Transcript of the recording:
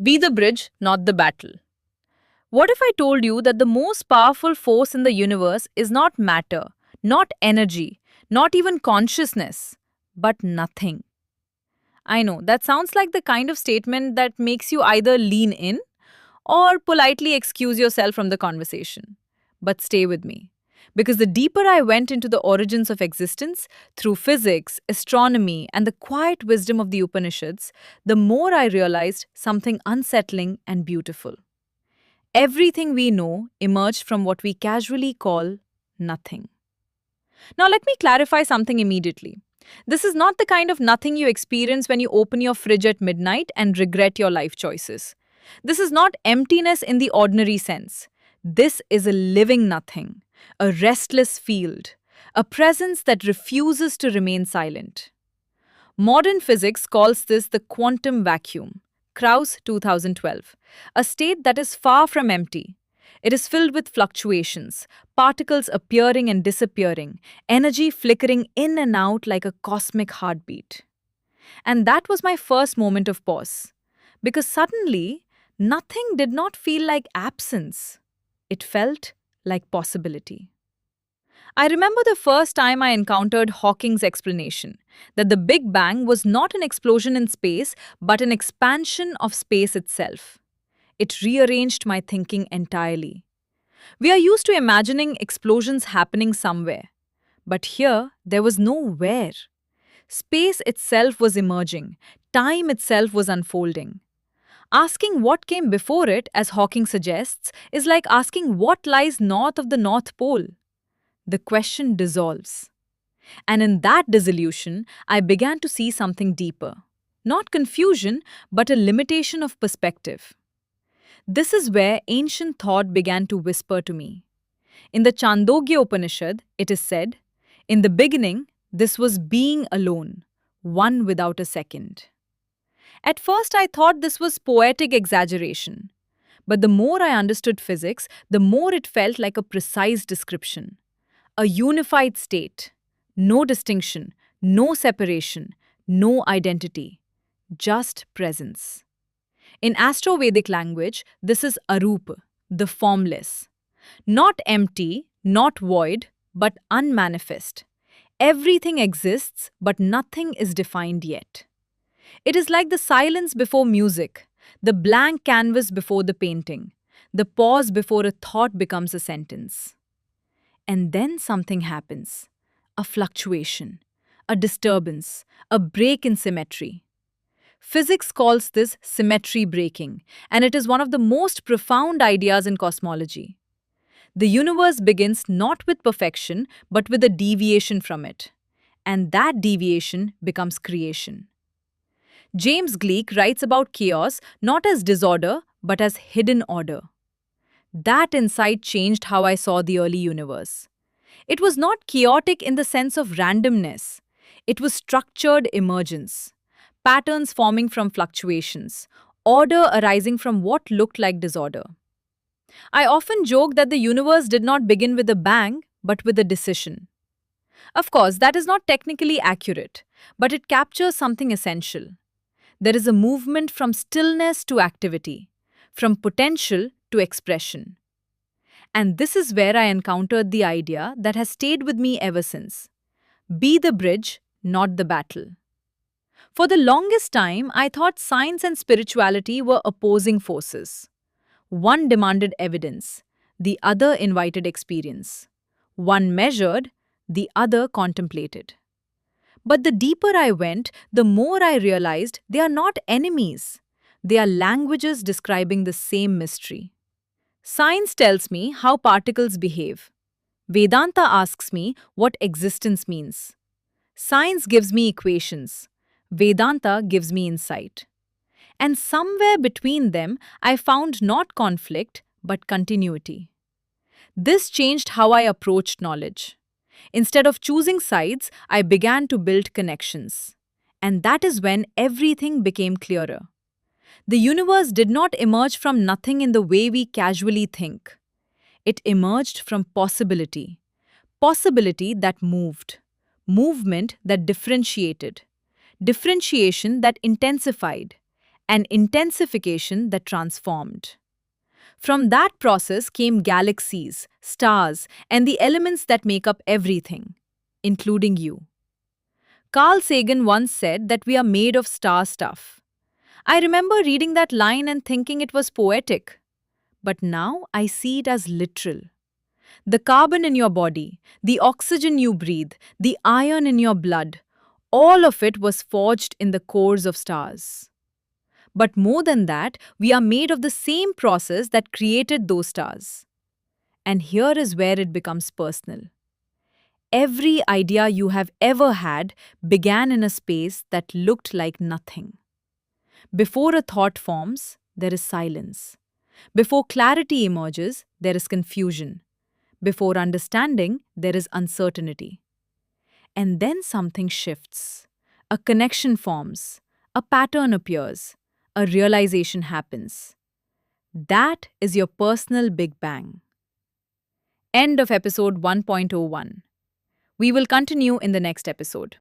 Be the bridge, not the battle. What if I told you that the most powerful force in the universe is not matter, not energy, not even consciousness, but nothing? I know, that sounds like the kind of statement that makes you either lean in or politely excuse yourself from the conversation. But stay with me. Because the deeper I went into the origins of existence, through physics, astronomy, and the quiet wisdom of the Upanishads, the more I realized something unsettling and beautiful. Everything we know emerged from what we casually call nothing. Now, let me clarify something immediately. This is not the kind of nothing you experience when you open your fridge at midnight and regret your life choices. This is not emptiness in the ordinary sense. This is a living nothing, a restless field, a presence that refuses to remain silent. Modern physics calls this the quantum vacuum, Krauss 2012, a state that is far from empty. It is filled with fluctuations, particles appearing and disappearing, energy flickering in and out like a cosmic heartbeat. And that was my first moment of pause. Because suddenly, nothing did not feel like absence. It felt like possibility. I remember the first time I encountered Hawking's explanation that the Big Bang was not an explosion in space, but an expansion of space itself. It rearranged my thinking entirely. We are used to imagining explosions happening somewhere, but here there was no where. Space itself was emerging, time itself was unfolding. Asking what came before it, as Hawking suggests, is like asking what lies north of the North Pole. The question dissolves. And in that dissolution, I began to see something deeper. Not confusion, but a limitation of perspective. This is where ancient thought began to whisper to me. In the Chandogya Upanishad, it is said, "In the beginning, this was being alone, one without a second." At first, I thought this was poetic exaggeration. But the more I understood physics, the more it felt like a precise description. A unified state. No distinction, no separation, no identity. Just presence. In Astro-Vedic language, this is Arup, the formless. Not empty, not void, but unmanifest. Everything exists, but nothing is defined yet. It is like the silence before music, the blank canvas before the painting, the pause before a thought becomes a sentence. And then something happens. A fluctuation, a disturbance, a break in symmetry. Physics calls this symmetry breaking, and it is one of the most profound ideas in cosmology. The universe begins not with perfection, but with a deviation from it. And that deviation becomes creation. James Gleick writes about chaos not as disorder, but as hidden order. That insight changed how I saw the early universe. It was not chaotic in the sense of randomness. It was structured emergence, patterns forming from fluctuations, order arising from what looked like disorder. I often joke that the universe did not begin with a bang, but with a decision. Of course, that is not technically accurate, but it captures something essential. There is a movement from stillness to activity, from potential to expression. And this is where I encountered the idea that has stayed with me ever since. Be the bridge, not the battle. For the longest time, I thought science and spirituality were opposing forces. One demanded evidence, the other invited experience. One measured, the other contemplated. But the deeper I went, the more I realized they are not enemies. They are languages describing the same mystery. Science tells me how particles behave. Vedanta asks me what existence means. Science gives me equations. Vedanta gives me insight. And somewhere between them, I found not conflict, but continuity. This changed how I approached knowledge. Instead of choosing sides, I began to build connections. And that is when everything became clearer. The universe did not emerge from nothing in the way we casually think. It emerged from possibility. Possibility that moved. Movement that differentiated. Differentiation that intensified. an intensification that transformed. From that process came galaxies, stars, and the elements that make up everything, including you. Carl Sagan once said that we are made of star stuff. I remember reading that line and thinking it was poetic, but now I see it as literal. The carbon in your body, the oxygen you breathe, the iron in your blood, all of it was forged in the cores of stars. But more than that, we are made of the same process that created those stars. And here is where it becomes personal. Every idea you have ever had began in a space that looked like nothing. Before a thought forms, there is silence. Before clarity emerges, there is confusion. Before understanding, there is uncertainty. And then something shifts. A connection forms. A pattern appears. A realization happens. That is your personal Big Bang. End of episode 1.01. We will continue in the next episode.